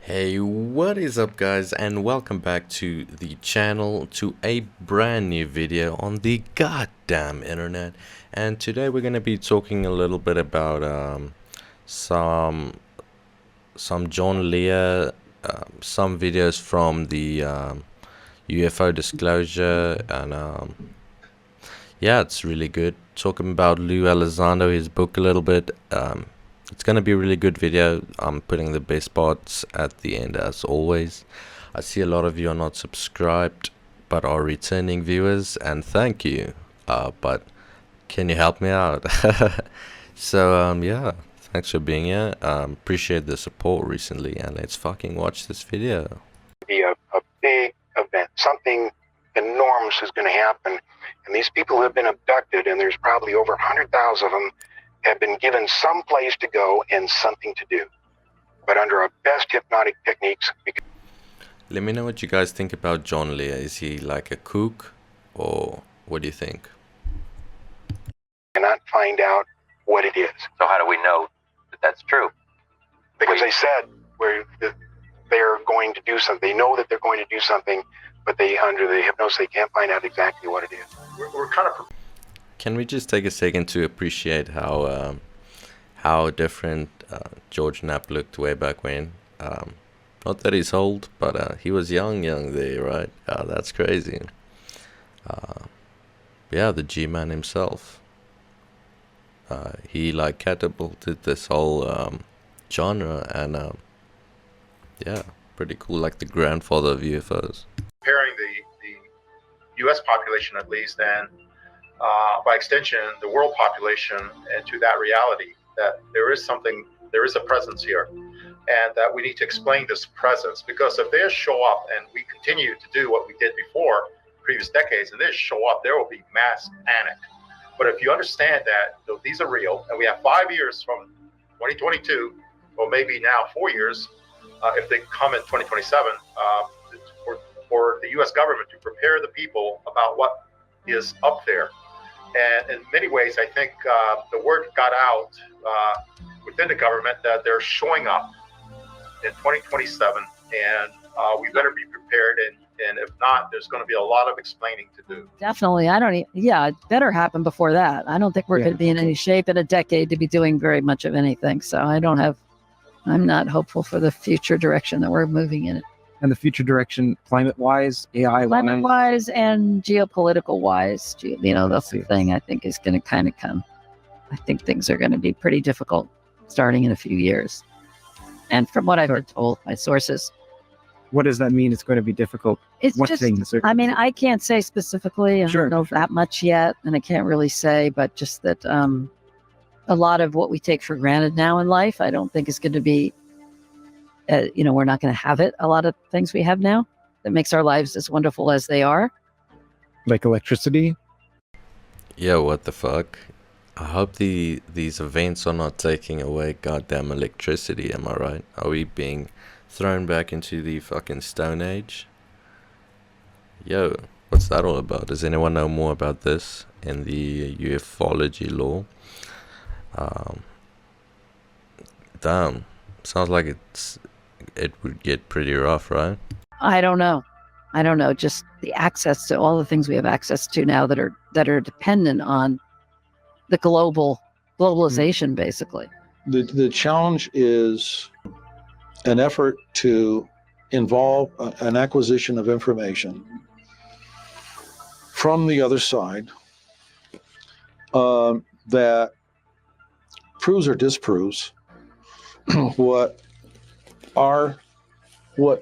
Hey, what is up guys, and welcome back to the channel, to a brand new video on the goddamn internet. And today we're going to be talking a little bit about some John Lear, some videos from the UFO disclosure, and yeah, it's really good. Talking about Lou Elizondo, his book a little bit. It's gonna be a really good video. I'm putting the best parts at the end as always. I see a lot of you are not subscribed but are returning viewers, and thank you. But can you help me out? So yeah, thanks for being here. Appreciate the support recently, and let's fucking watch this video. Be a big event. Something enormous is going to happen. And these people have been abducted, and there's probably over 100,000 of them, have been given some place to go and something to do. But under our best hypnotic techniques. Let me know what you guys think about John Lear. Is he like a kook, or what do you think? Cannot find out what it is. So how do we know that that's true? Because they said they're going to do something. They know that they're going to do something, but they, under the hypnosis, they can't find out exactly what it is. We're kind of... Can we just take a second to appreciate how different George Knapp looked way back when? Not that he's old, but he was young there, right? That's crazy. Yeah, the G-Man himself. He like catapulted this whole genre, and yeah, pretty cool. Like the grandfather of UFOs. Comparing the U.S. population, at least, and by extension, the world population, and to that reality that there is a presence here, and that we need to explain this presence. Because if they show up and we continue to do what we did before, previous decades, and they show up, there will be mass panic. But if you understand that these are real, and we have 5 years from 2022, or maybe now 4 years, if they come in 2027, for the U.S. government to prepare the people about what is up there. And in many ways, I think the word got out within the government that they're showing up in 2027, and we better be prepared. And if not, there's going to be a lot of explaining to do. Definitely. Yeah, it better happen before that. I don't think we're going to be in any shape in a decade to be doing very much of anything. So I'm not hopeful for the future direction that we're moving in. And the future direction, climate-wise, AI-wise? Climate-wise and geopolitical-wise, that's the thing I think is going to kind of come. I think things are going to be pretty difficult starting in a few years. And from what I've been told by sources. What does that mean? It's going to be difficult? It's what just, things I mean, I can't say specifically. I don't know that much yet, and I can't really say, but just that a lot of what we take for granted now in life, I don't think is going to be, we're not going to have it. A lot of things we have now that makes our lives as wonderful as they are. Like electricity? Yeah, what the fuck? I hope these events are not taking away goddamn electricity, am I right? Are we being thrown back into the fucking Stone Age? Yo, what's that all about? Does anyone know more about this in the ufology lore? Damn, sounds like it would get pretty rough, right? I don't know. Just the access to all the things we have access to now that are dependent on the globalization, basically. The challenge is an effort to involve an acquisition of information from the other side that proves or disproves what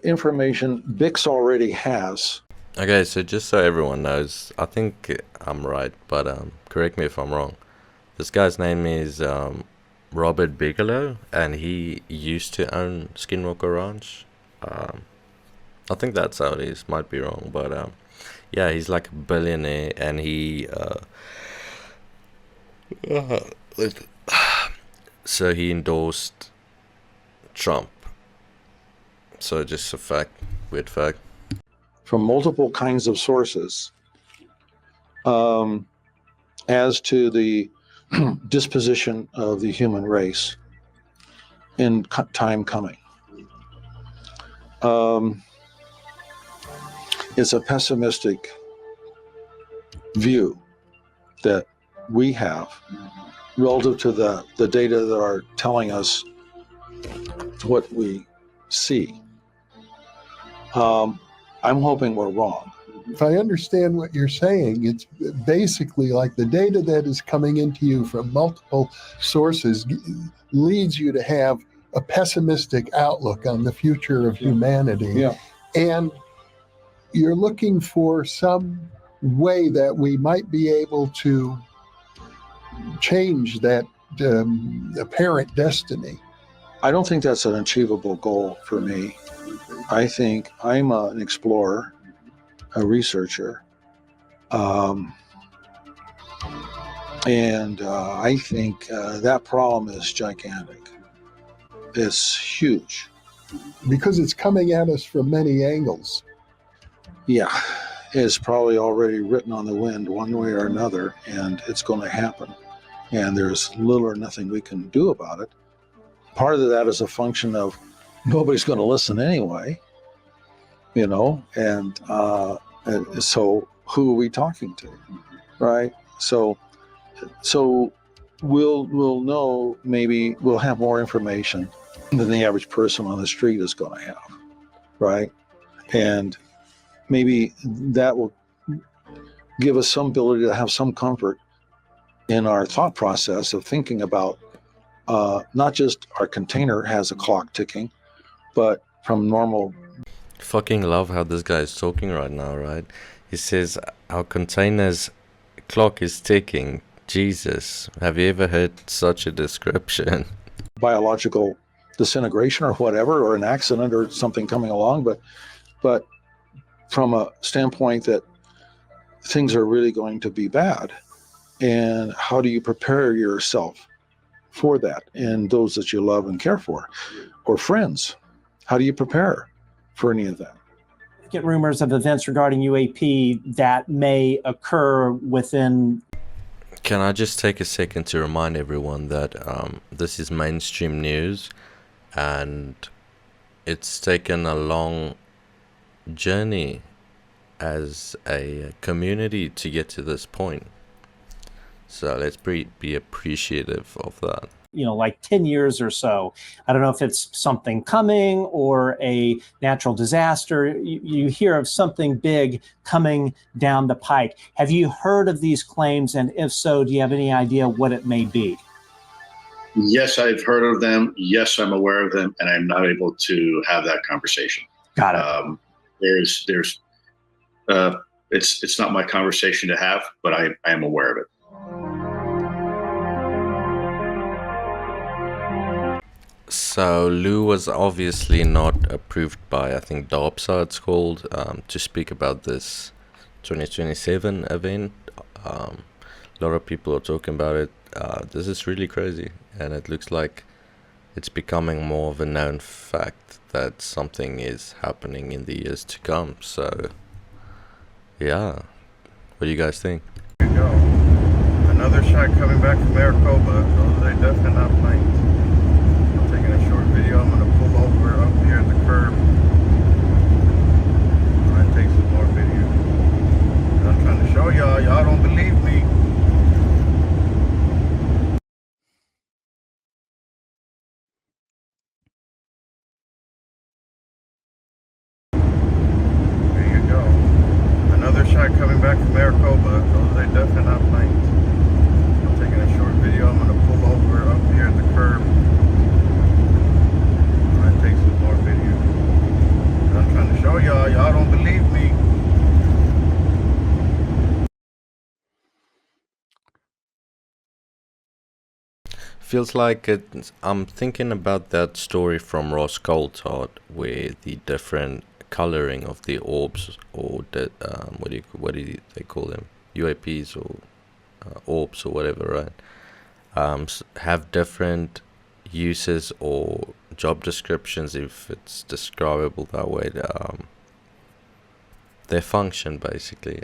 information Bix already has. Okay, so just so everyone knows, I think I'm right, but correct me if I'm wrong. This guy's name is Robert Bigelow, and he used to own Skinwalker Ranch. I think that's how it is. Might be wrong, but yeah, he's like a billionaire, and he so he endorsed Trump. So just a fact, weird fact. From multiple kinds of sources as to the disposition of the human race in time coming. it's a pessimistic view that we have relative to the data that are telling us what we see. I'm hoping we're wrong. If I understand what you're saying, it's basically like the data that is coming into you from multiple sources leads you to have a pessimistic outlook on the future of humanity. Yeah. And you're looking for some way that we might be able to change that apparent destiny. I don't think that's an achievable goal for me. I think I'm an explorer, a researcher, and I think that problem is gigantic. It's huge. Because it's coming at us from many angles. Yeah, it's probably already written on the wind one way or another, and it's going to happen. And there's little or nothing we can do about it. Part of that is a function of nobody's going to listen anyway, you know, and so who are we talking to, right? So we'll know, maybe we'll have more information than the average person on the street is going to have, right? And maybe that will give us some ability to have some comfort in our thought process of thinking about not just our container has a clock ticking, but from normal. Fucking love how this guy is talking right now, right? He says our container's clock is ticking. Jesus, have you ever heard such a description? Biological disintegration or whatever, or an accident or something coming along, but from a standpoint that things are really going to be bad, and how do you prepare yourself for that, and those that you love and care for, or friends? How do you prepare for any of that? Get rumors of events regarding UAP that may occur within. Can I just take a second to remind everyone that this is mainstream news, and it's taken a long journey as a community to get to this point. So let's be appreciative of that. You know, like 10 years or so. I don't know if it's something coming or a natural disaster. You hear of something big coming down the pike. Have you heard of these claims? And if so, do you have any idea what it may be? Yes, I've heard of them. Yes, I'm aware of them, and I'm not able to have that conversation. Got it. It's not my conversation to have, but I am aware of it. So Lou was obviously not approved by, I think, DARPSA it's called, to speak about this 2027 event. A lot of people are talking about it. This is really crazy, and it looks like it's becoming more of a known fact that something is happening in the years to come. So yeah, what do you guys think? There you go. Another shot coming back from Maricopa. Those are definitely not planes. I'm taking a short video. I'm going to pull over up here at the curb. I take some more video. I'm trying to show y'all. Y'all don't believe me. There you go. Another shot coming back from Maricopa. Those are definitely not planes. I'm taking a short video. I'm going to pull over up here at the curb. I take some more video. I'm trying to show y'all. Y'all don't believe me. Feels like I'm thinking about that story from Ross Coulthard, where the different coloring of the orbs, or the what do they call them, UAPs or orbs or whatever, right? Have different uses or job descriptions, if it's describable that way. Their function basically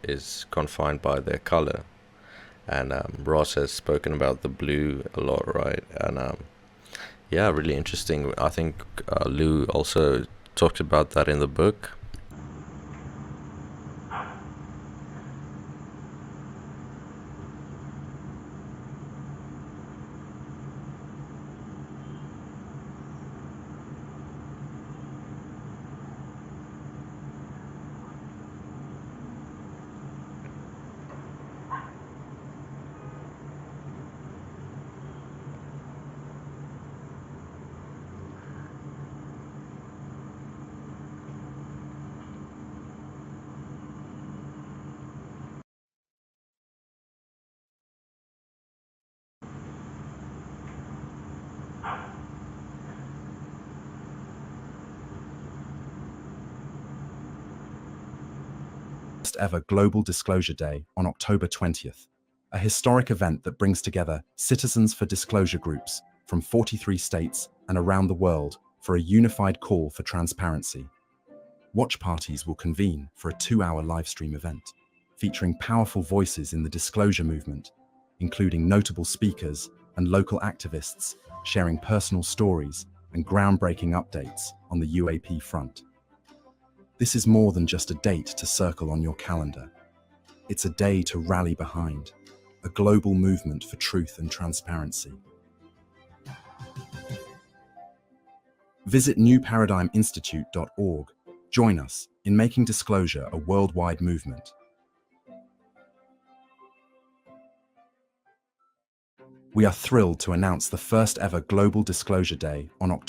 is confined by their color. And Ross has spoken about the blue a lot, right? And yeah, really interesting. I think Lou also talked about that in the book. First ever Global Disclosure Day on October 20th, a historic event that brings together Citizens for Disclosure groups from 43 states and around the world for a unified call for transparency. Watch parties will convene for a 2-hour live stream event, featuring powerful voices in the disclosure movement, including notable speakers and local activists sharing personal stories and groundbreaking updates on the UAP front. This is more than just a date to circle on your calendar. It's a day to rally behind, a global movement for truth and transparency. Visit newparadigminstitute.org. Join us in making disclosure a worldwide movement. We are thrilled to announce the first ever Global Disclosure Day on October